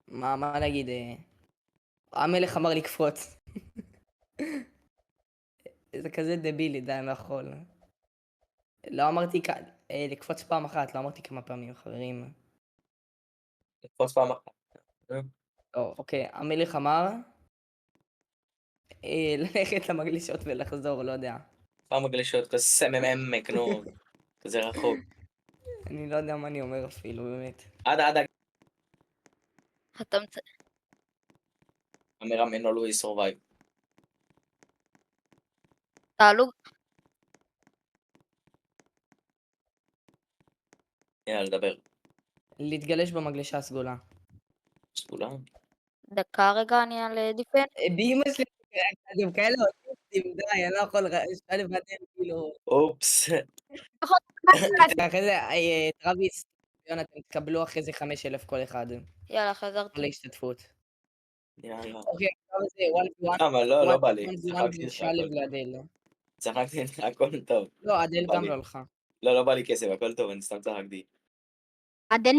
מה להגיד, המלך אמר לקפוץ. זה כזה דבילי, די, אני לא יכול. לא אמרתי לקפוץ פעם אחת, לא אמרתי כמה פעמים, חברים. לקפוץ פעם אחת. לא, אוקיי, המלך אמר ללכת למגלשות ולחזור, לא יודע. פעם הגלישות כזה סמם עמק, נו, כזה רחוק. אני לא יודע מה אני אומר אפילו, באמת. עדה, אתה מצ... Camera Man always survive. תעלו, יאללה, לדבר. להתגלש במגלשה הסגולה. סגולה? דקה רגע, אני על דיפן. באמא שלי, אתם כאלה אוטיסטים, די, אני לא יכול שנייה לבדל, כאילו. אופס. נכון, אחרי זה, טרוויס, יונתן, אתם תקבלו אחרי זה 5,000 כל אחד. יאללה, כל חזרתי. ההשתתפות. יאללה. אוקיי, עכשיו זה 1v1, למה? לא בא לי. 1v1 צחקתי בין איתך, שלו הכל טוב. לאדל. צחקתי איתך, הכל טוב. לא, אדל בא גם לי. לא הלכה. לא בא לי כסף, הכל טוב, אני סתם צחקתי. עדן